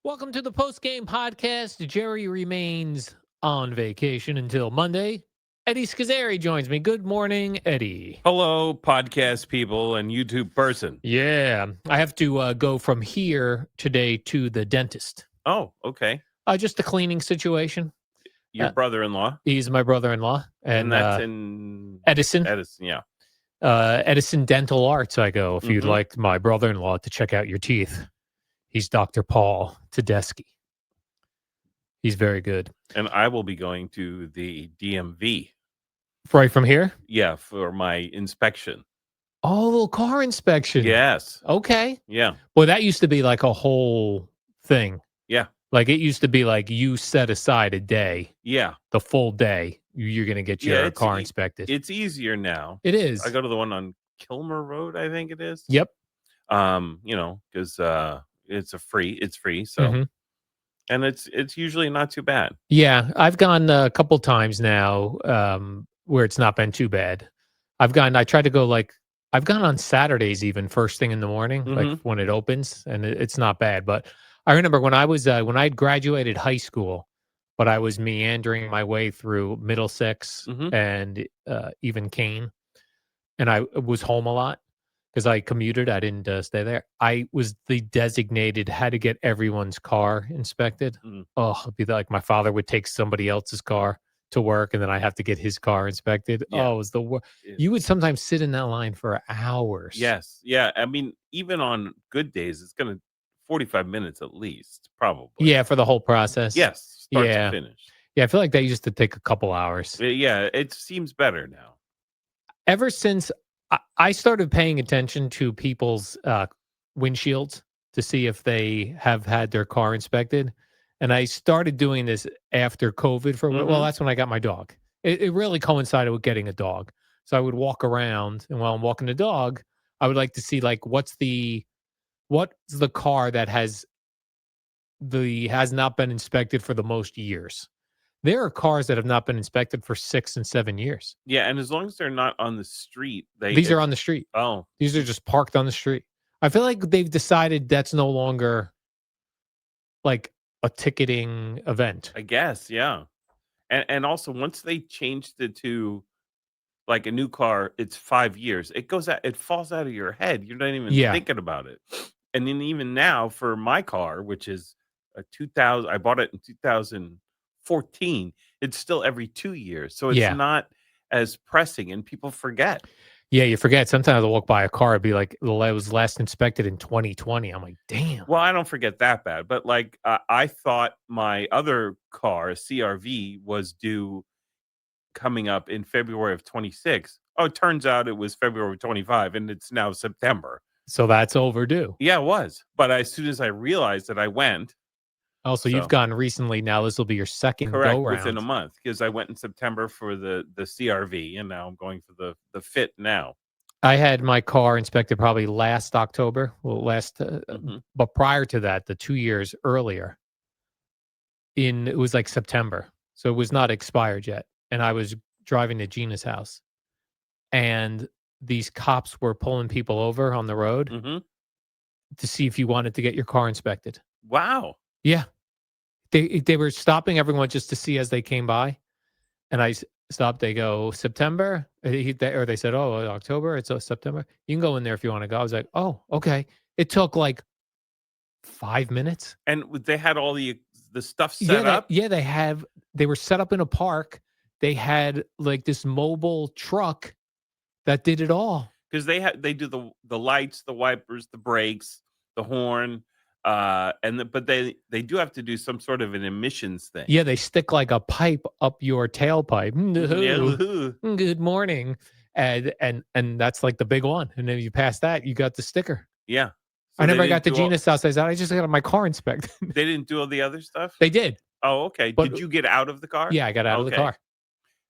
Welcome to the Postgame podcast. Jerry remains on vacation until Monday. Eddie Scazzeri joins me. Good morning, Eddie. Hello, podcast people and YouTube person. Yeah, I have to go from here today to the dentist. Oh, okay. Just a cleaning situation. Your brother-in-law, He's my brother-in-law, and and that's in Edison. Edison. Yeah. Edison Dental Arts. I go if you'd Mhm. like my brother-in-law to check out your teeth. He's Dr. Paul Tedeschi. He's very good. And I will be going to the DMV. Right from here? Yeah, for my inspection. Oh, a little car inspection. Yes. Okay. Yeah. Well, that used to be like a whole thing. Yeah. Like it used to be like you set aside a day, Yeah. the full day. You're going to get Yeah, your car inspected. It's easier now. It is. I go to the one on Kilmer Road, I think it is. Yep. Because it's free, so Mhm. and it's usually not too bad. Yeah, I've gone a couple times now where it's not been too bad. I try to go I've gone on Saturdays even first thing in the morning, like Mhm. when it opens, and it's not bad. But I remember when when I graduated high school, but I was meandering my way through Middlesex Mhm. and even Kane, and I was home a lot because I commuted. I didn't stay there. I was the designated had to get everyone's car inspected. Mm. Oh, it'd be like my father would take somebody else's car to work, and then I have to get his car inspected. Yeah. Oh, it was the worst. You would It's sometimes sit in that line for hours. Yes. Yeah. I mean, even on good days, it's gonna 45 minutes at least, probably. Yeah, for the whole process. Yes. Start to Yeah. finish. Yeah, I feel like that used to take a couple hours. Yeah. It seems better now. Ever since I started paying attention to people's windshields to see if they have had their car inspected, and I started doing this after COVID well, Mhm. that's when I got my dog. It really coincided with getting a dog. So I would walk around, and while I'm walking the dog, I would like to see like what's the car that has not been inspected for the most years. There are cars that have not been inspected for 6 and 7 years. Yeah. And as long as they're not on the street, These are on the street. oh, These are just parked on the street. I feel like they've decided that's no longer like a ticketing event. I guess. Yeah. And also once they changed it to like a new car, it's 5 years. It falls out of your head. You're not even Yeah. thinking about it. And then even now for my car, which is a 2000, I bought it in 2014. It's still every 2 years, so it's Yeah. not as pressing, and people forget. Yeah, you forget. Sometimes I'll walk by a car, it'd be like, "Well, it was last inspected in 2020." I'm like, "Damn." Well, I don't forget that bad, but like I thought my other car, a CRV, was due coming up in February of 26. Oh, it turns out it was February of 25, and it's now September. So that's overdue. Yeah, it was. But as soon as I realized that, I went. Also, you've So gone recently now. This will be your second go correct, within a round. month, because I went in September for the CRV, and now I'm going for the Fit now. I had my car inspected probably last October. Well, Mhm. but prior to that, the 2 years earlier, it was like September. So it was not expired yet. And I was driving to Gina's house, and these cops were pulling people over on the road Mhm. to see if you wanted to get your car inspected. Wow. Yeah. They were stopping everyone just to see as they came by, and stopped. They go, "September?" Or they said, "Oh, October." It's September. You can go in there if you want to go. I was like, "Oh, okay." It took like 5 minutes. And they had all the stuff set Yeah, up? they were set up in a park. They had like this mobile truck that did it all. Because they do the lights, the wipers, the brakes, the horn, but they do have to do some sort of an emissions thing. Yeah, they stick like a pipe up your tailpipe. Yeah, "No, woohoo. good morning." And that's like the big one. And then you pass that, you got the sticker. Yeah. I So they never got didn't to do all Gina's house. I said, "I just got my car inspected." they didn't do all the other stuff? They did, Oh, okay. but Did you get out of the car? yeah, I got out of the Okay. car.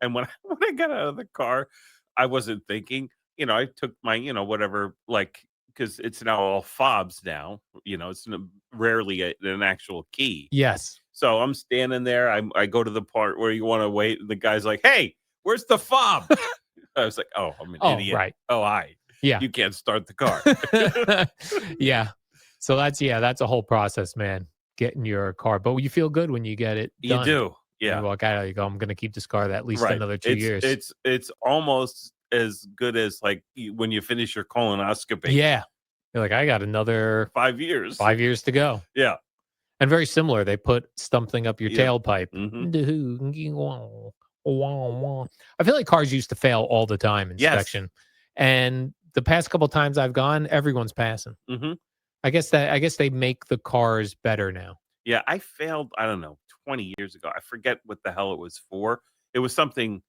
And when when I got out of the car, I wasn't thinking. I took my, whatever, like, because it's now all fobs now. It's rarely an actual key. Yes. So I'm standing there. I go to the part where you want to wait. And the guy's like, "Hey, where's the fob?" I was like, "Oh, I'm an Oh, idiot. right. Oh, I. Yeah. You can't start the car." Yeah. So that's a whole process, man. getting your car, but you feel good when you get it You done. do. And you Yeah. walk out, you go, I'm going to keep this car at least Right. another 2 It's years. it's it's almost as good as like when you finish your colonoscopy. Yeah. You're like, I got another 5 years. 5 years to go. Yeah. And very similar, they put something up your Yep. tailpipe. Mhm. I feel like cars used to fail all the time Yes. inspection. And the past couple times I've gone, everyone's passing. Mhm. I guess they make the cars better now. Yeah, I failed, I don't know, 20 years ago. I forget what the hell it was for. It was something,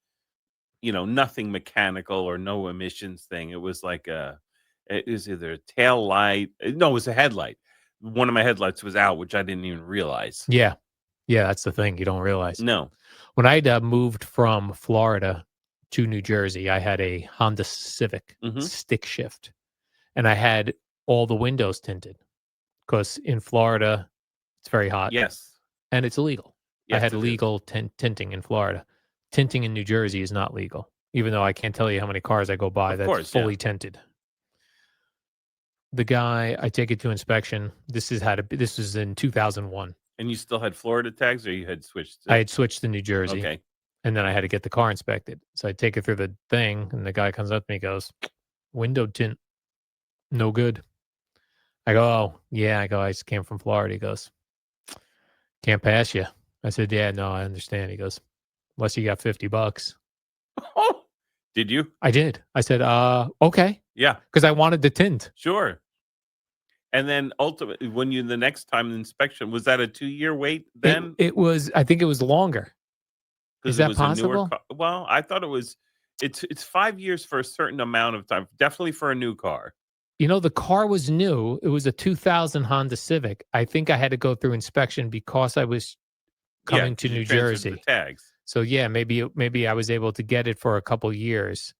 nothing mechanical or no emissions thing. It was like it was either a tail light. No, it was a headlight. One of my headlights was out, which I didn't even realize. Yeah. Yeah, that's the thing you don't realize. No. When I moved from Florida to New Jersey, I had a Honda Civic Mhm. stick shift, and I had all the windows tinted because in Florida, it's very hot Yes. and it's illegal. I Yes, had it is. legal tinting in Florida. Tinting in New Jersey is not legal, even though I can't tell you how many cars I go by Of that's course, yeah. fully tinted. The guy, I take it to inspection. This was in 2001. And you still had Florida tags or you had switched I to had switched to New Jersey. Okay. And then I had to get the car inspected. So I take it through the thing, and the guy comes up to me, goes, "Window tint, no good." I go, "Oh, yeah." I go, "I just came from Florida." He goes, "Can't pass you." I said, "Yeah, no, I understand." He goes, "Unless you got $50." Oh, did you? I did. I said, okay," Yeah, because I wanted the tint. sure. And then ultimately, when the next time the inspection, was that a 2-year wait It then? it was, I think it was longer. Is Because it that was a newer possible? car. Well, I thought it's 5 years for a certain amount of time, definitely for a new car. The car was new. It was a 2000 Honda Civic. I think I had to go through inspection because I was Yeah, coming to because you New transferred the Jersey. tags. So yeah, maybe I was able to get it for a couple years,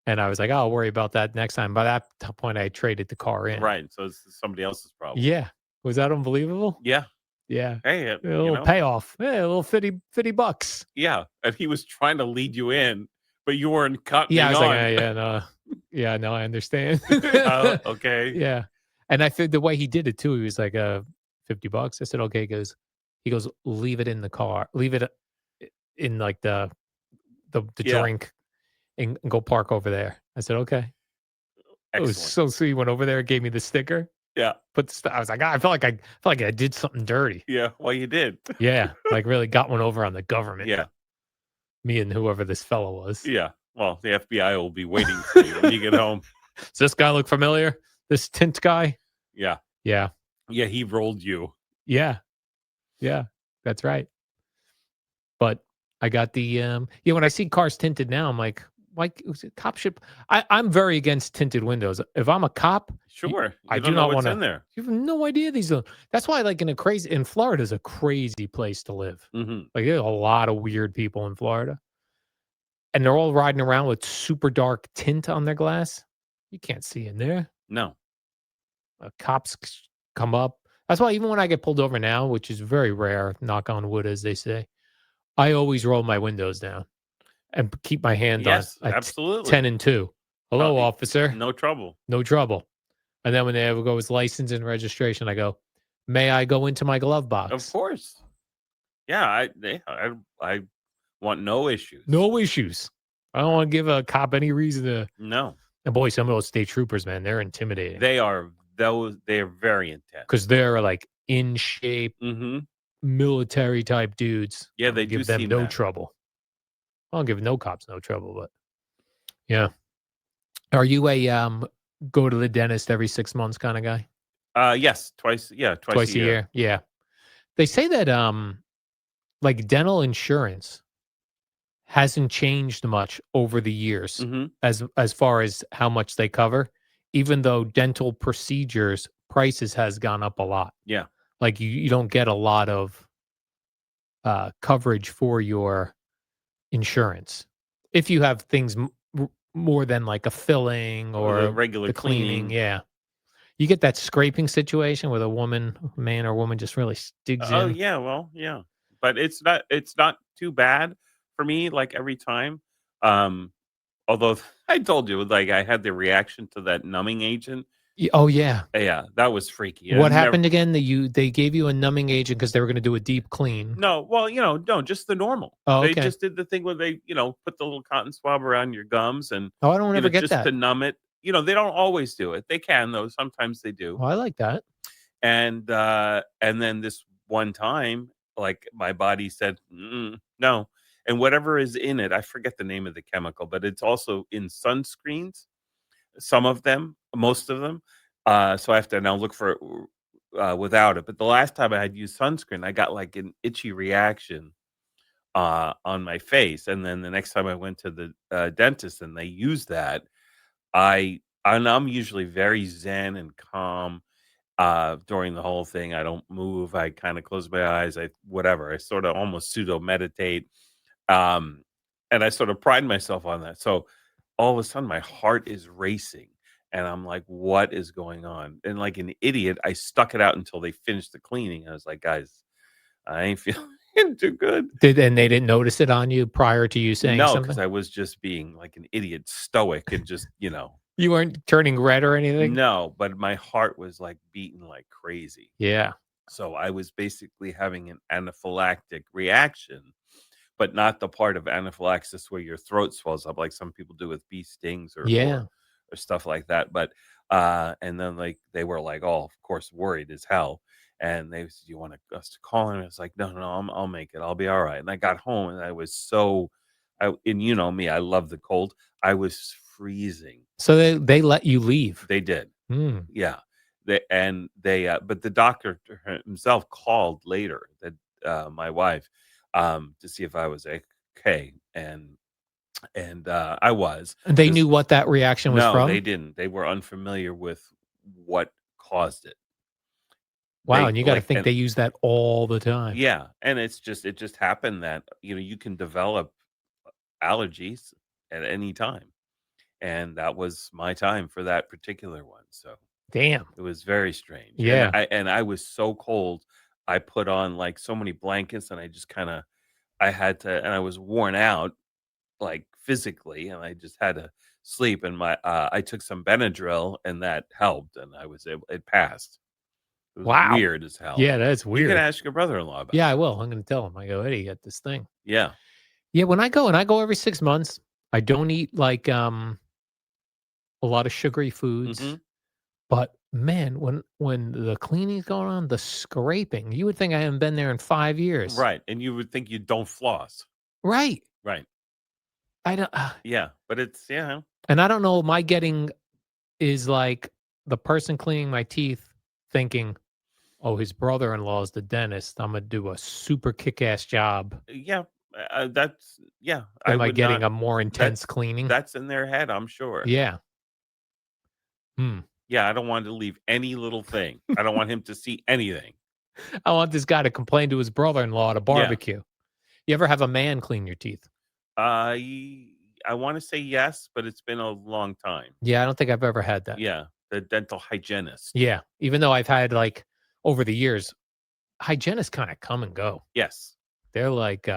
and I was like, "Oh, I'll worry about that next time." By that point, I traded the car in. Right, so it's somebody else's problem. Yeah, was that unbelievable? Yeah. Yeah, Hey, a little payoff. Hey, a little 50 bucks. yeah, and he was trying to lead you in, but you weren't Yeah, I cottoning was like, on. yeah, no, yeah, no, I understand. Oh, okay. Yeah, and I think the way he did it too, he was like, $50. I said, okay. He goes, leave it in the car, leave it in like the Yeah, drink, and go park over there. I said, okay. It was excellent. so sweet. He went over there, gave me the sticker, Yeah, I was like, "Ah," I felt like I did something dirty. yeah, well, you did. Yeah, like really got one over on the government. Yeah, Me and whoever this fellow was. yeah. Well, the FBI will be waiting for you when you get home. Does this guy look familiar? This tint guy? Yeah, Yeah, yeah, he rolled you. yeah, yeah. That's right. But I got yeah. When I see cars tinted now, I'm like, cop should. I'm very against tinted windows. If I'm a cop, Sure, I you do don't know not what's want in to. there. You have no idea these are. That's why, like, in Florida is a crazy place to live. Mhm. Like, there's a lot of weird people in Florida, and they're all riding around with super dark tint on their glass. You can't see in there. No. Cops come up. That's why even when I get pulled over now, which is very rare, knock on wood, as they say, I always roll my windows down and keep my hand on Yes, at 10 absolutely. and 2. Hello, officer. No trouble. No trouble. And then when they ever go with license and registration, I go, may I go into my glove Of box? course. Yeah, I want no issues. No issues. I don't want to give a cop any reason to. No. And boy, some of those state troopers, man, they're intimidating They are very intense. because they're like in shape, Mhm. military type dudes. Yeah, I they don't do give them seem no that. trouble. I don't give no cops no trouble, but yeah. Are you a go to the dentist every 6 months kind of guy? Yes, twice a Twice a year. year? Yeah. They say that like dental insurance hasn't changed much over the years Mhm. as far as how much they cover, even though dental procedures prices has gone up a lot. Yeah. Like you don't get a lot of coverage for your insurance if you have things more than like a filling Or the or regular the cleaning. cleaning. Yeah, you get that scraping situation where the man or woman just really digs Oh, in. yeah, well, yeah. But it's not too bad for me, like, every time. Um, although I told you, like, I had the reaction to that numbing agent. Oh, yeah. Yeah, that was freaky. What And never happened again? They gave you a numbing agent because they were gonna do a deep clean. no, well, no, just the normal. Oh, They okay. just did the thing where they, put the little cotton swab around your gums and, Oh, I don't ever get just to that. numb it. They don't always do it. They can though. Sometimes they do. Oh, I like that. And then this one time, like my body said, no. And whatever is in it, I forget the name of the chemical, but it's also in sunscreens. Some of them, most of them. So I have to now look for it without it. But the last time I had used sunscreen, I got like an itchy reaction on my face. And then the next time I went to the dentist and they used that, and I'm usually very zen and calm during the whole thing. I don't move. I kind of close my eyes. I sort of almost pseudo meditate. Um, and I sort of pride myself on that. So all of a sudden my heart is racing and I'm like, what is going on? And like an idiot, I stuck it out until they finished the cleaning. I was like, guys, I ain't feeling too good. And they didn't notice it on you prior to you saying No, because something? I was just being like an idiot, stoic, and just, You weren't turning red or anything? no, but my heart was like beating like crazy. Yeah. So I was basically having an anaphylactic reaction, but not the part of anaphylaxis where your throat swells up like some people do with bee stings or Yeah. or stuff like that. But and then like they were like, oh, of course, worried as hell. And they said, "You want us to call him?" It's like, no, no, I'll make it. I'll be all right. And I got home and I was and you know me, I love the cold. I was freezing. So they let you leave? They did. Mm. Yeah. But the doctor himself called later, that my wife, to see if I was okay, and I was. They knew 'Cause what that reaction was no, they from? didn't. They were unfamiliar with what caused it. Wow, They and you gotta like think and they use that all the time. yeah, and it just happened that you can develop allergies at any time, and that was my time for that particular one. So Damn. it was very strange, and Yeah. I was so cold, I put on, like, so many blankets, and I just kinda I had to and I was worn out, like, physically, and I just had to sleep, and I took some Benadryl, and that helped, and I was able it passed. It was Wow. weird as hell. Yeah, that's You can weird. ask your brother-in-law about Yeah, I that. will. I'm gonna tell him. I go, "Hey, you got this thing." Yeah. Yeah, when I go every 6 months. I don't eat, like, a lot of sugary foods, Mhm. but, man, when the cleaning's going on, the scraping, you would think I haven't been there in 5 years. Right, and you would think you don't floss. Right. Right. I don't Yeah, but it's and I don't know, my getting is like the person cleaning my teeth thinking, "Oh, his brother-in-law is the dentist. Imma do a super kick-ass job." yeah, that's yeah, I Am I would getting not a more intense cleaning? that's in their head, I'm sure. Yeah. Hmm. Yeah, I don't want to leave any little thing. I don't want him to see anything. I want this guy to complain to his brother-in-law at a Yeah. barbecue. You ever have a man clean your teeth? I I wanna say yes, but it's been a long time. Yeah, I don't think I've ever had that. Yeah, the dental hygienist. Yeah, even though I've had, like, over the years, hygienists kinda come and go. Yes. They're like,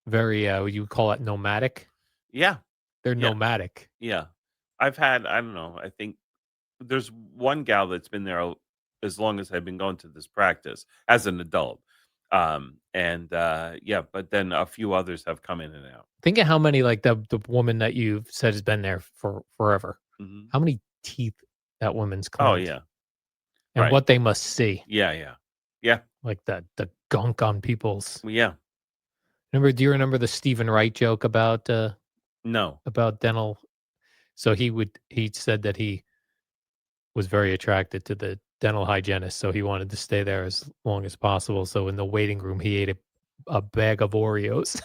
very, what you call it, nomadic? Yeah, They're yeah, nomadic. yeah. I've had I don't know, I think there's one gal that's been there as long as I've been going to this practice as an adult. Yeah, but then a few others have come in and out. Think of how many, like, the woman that you've said has been there for forever. Mhm. How many teeth that woman's Oh, cleaned yeah. and Right. what they must see, Yeah, yeah. Yeah. like the gunk on people's Yeah. do you remember the Stephen Wright joke No. about dental? So he said that he was very attracted to the dental hygienist, so he wanted to stay there as long as possible. So in the waiting room, he ate a bag of Oreos.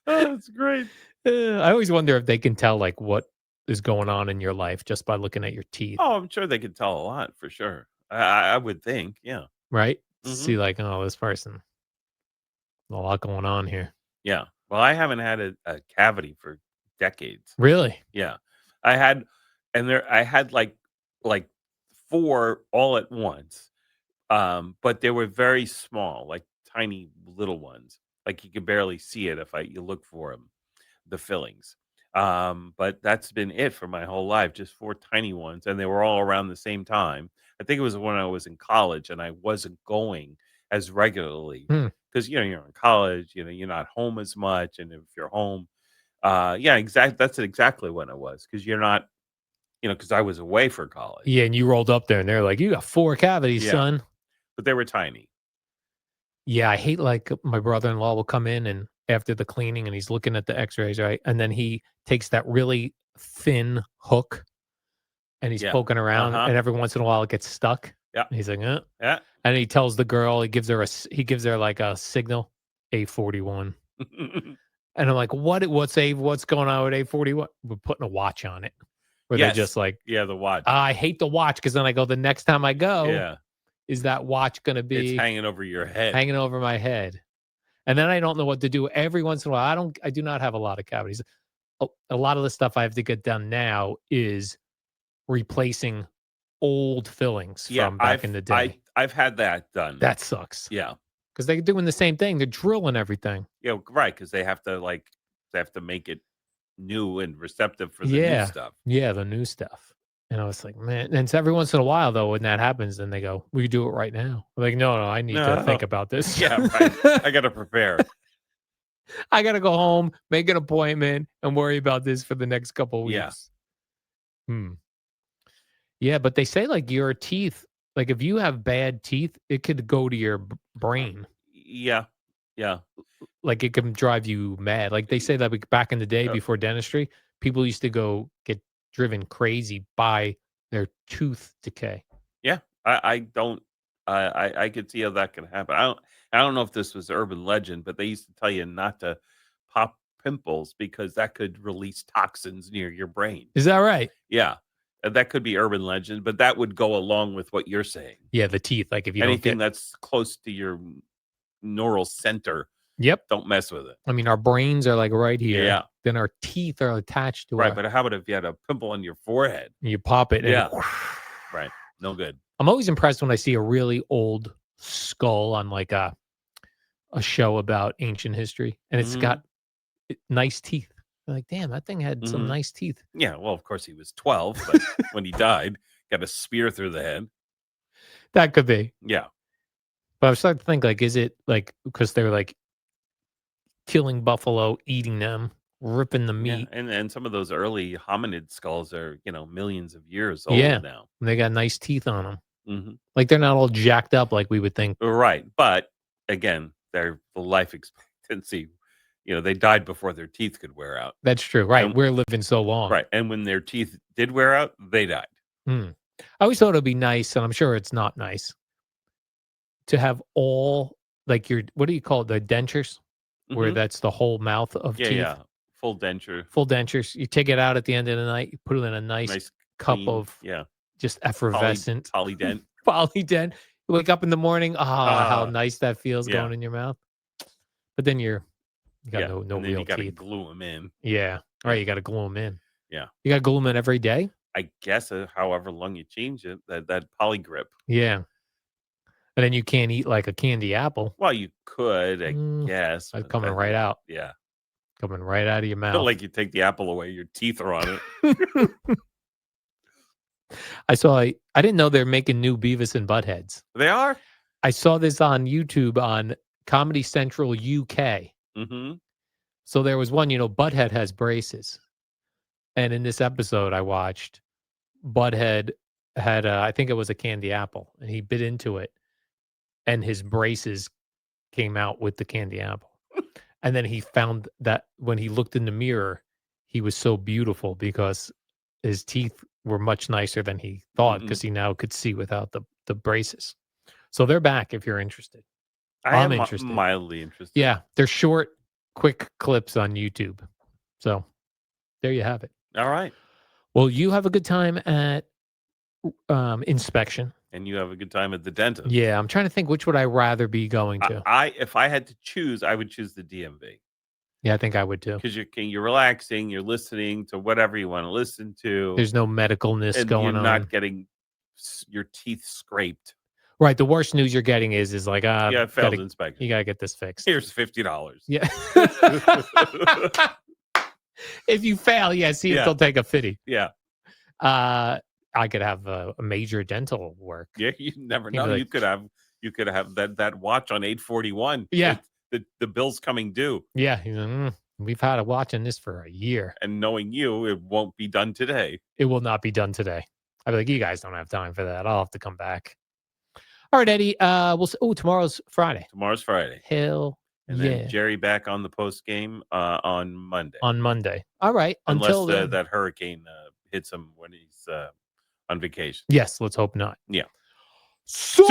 Oh, that's great. I always wonder if they can tell like what is going on in your life just by looking at your teeth, Oh, I'm sure they could tell a lot for sure. I would think, yeah. right? Mhm. See, like, oh, this person, a lot going on here. Yeah. Well, I haven't had a cavity for decades. Really? Yeah. I had I had like 4 all at once. But they were very small, like tiny little ones. Like you could barely see it if you look for them, the fillings. But that's been it for my whole life, just 4 tiny ones, and they were all around the same time. I think it was when I was in college and I wasn't going as regularly Hmm. because, you're in college, you're not home as much, and if you're home, yeah, that's exactly when it was because you're not, because I was away for college. Yeah, and you rolled up there, and they're like, "You got 4 cavities, Yeah, son." but they were tiny. Yeah, I hate, like, my brother-in-law will come in and after the cleaning, and he's looking at the X-rays, right? And then he takes that really thin hook, and he's Yeah. poking around, Uh-huh. and every once in a while, it gets stuck. Yeah. And he's like, "Uh," Yeah. and he tells the girl, he gives her, like, a signal, A41. And I'm like, what's going on with A41?" We're putting a watch on it, where they're Yes. just like, Yeah, the watch. I hate the watch because then I go, "The next time I go, Yeah. is that watch gonna It's be hanging over your head. hanging over my head?" And then I don't know what to do. Every once in a while, I do not have a lot of cavities. A lot of the stuff I have to get done now is replacing old fillings Yeah, from back in the day. I've had that done. That sucks Yeah. because 'cause they're doing the same thing. They're drilling everything. Yeah, right, because they have to make it new and receptive for the new Yeah. stuff. Yeah, the new stuff. And I was like, "Man," and it's every once in a while, though, when that happens, then they go, "We do it right now." I'm like, "No, no, I need to No. think about this." Yeah, right. I gotta prepare. I gotta go home, make an appointment, and worry about this for the next couple Yeah. weeks. Hmm. Yeah, but they say, like, your teeth like, if you have bad teeth, it could go to your brain. Yeah. Yeah. Like, it can drive you mad. Like, they say that, like, back in the day Uh, before dentistry, people used to go get driven crazy by their tooth decay. yeah. I don't I could see how that can happen. I don't know if this was urban legend, but they used to tell you not to pop pimples because that could release toxins near your brain. Is that right? Yeah. That could be urban legend, but that would go along with what you're saying. Yeah, the teeth, like, if you don't Anything get that's close to your neural center, Yep. don't mess with it. I mean, our brains are, like, right here, Yeah. then our teeth are attached to Right, our but how about if you had a pimple on your forehead? you pop it and Yeah. Right. No good. I'm always impressed when I see a really old skull on, like, a show about ancient history, and it's Mhm. got nice teeth. I'm like, "Damn, that thing had some Mhm. nice teeth." Yeah, well, of course he was 12, but when he died, got a spear through the head. That could be. Yeah. But I was starting to think, like, is it, like, because 'cause they're, like, killing buffalo, eating them, ripping the Yeah, meat. and some of those early hominid skulls are, millions of years Yeah, old now. and they got nice teeth on them. Mhm. Like, they're not all jacked up like we would think. Right, but again, their the life expectancy, they died before their teeth could wear out. That's true, right, And we're living so long. right, and when their teeth did wear out, they died. Hmm. I always thought it'd be nice, and I'm sure it's not nice, to have all like, your what do you call it, the dentures? Where Mhm. that's the whole mouth of Yeah, teeth? yeah. Full denture, Full dentures. You take it out at the end of the night, you put it in a nice nice, cup clean, of yeah, just poly effervescent polydent. Polydent. You wake up in the morning, how Ah, nice that feels yeah, going in your mouth. But then you got yeah, no and then you real gotta teeth. glue them in. Yeah. Right, Yeah, you gotta glue them in. yeah. You gotta glue them in every day? I guess, however long you change it, that polygrip. Yeah. And then you can't eat like a candy apple. Well, you could, I Mm, guess, but coming that right out. yeah. Coming right out of your mouth. Like you take the apple away, your teeth are on it. I didn't know they're making new Beavis and Buttheads. They are? I saw this on YouTube on Comedy Central UK. Mhm. So there was one, Butthead has braces. And in this episode I watched, Butthead had, I think it was a candy apple, and he bit into it, and his braces came out with the candy apple. And then he found that when he looked in the mirror, he was so beautiful because his teeth were much nicer than he thought Mhm. because he now could see without the braces. So they're back if you're interested. I I'm am interested. mildly interested. Yeah, they're short, quick clips on YouTube. So there you have it. Alright. Well, you have a good time at inspection. And you have a good time at the dentist. Yeah, I'm trying to think which would I rather be going to. If I had to choose, I would choose the DMV. Yeah, I think I would too. Because you're relaxing, you're listening to whatever you wanna listen to, There's no medicalness and you're going on. not getting your teeth scraped. Right, the worst news you're getting is like, Yeah, failed inspection. you gotta get this fixed. Here's $50. Yeah. If you fail, see if Yeah. they'll take a fitty. Yeah. I could have a major dental work. Yeah, you never He'd be know. like, You could have that watch on 841. Yeah. The bill's coming due. yeah, he's like, we've had a watch in this for a year. And knowing you, it won't be done today. It will not be done today. I'd be like, you guys don't have time for that. I'll have to come back. All right, Eddie. Tomorrow's Friday. Tomorrow's Friday. Hell And yeah. then Jerry back on the post game on Monday. On Monday. All right. Until Unless then. that hurricane hits him when he's on vacation. Yes, let's hope not. Yeah. So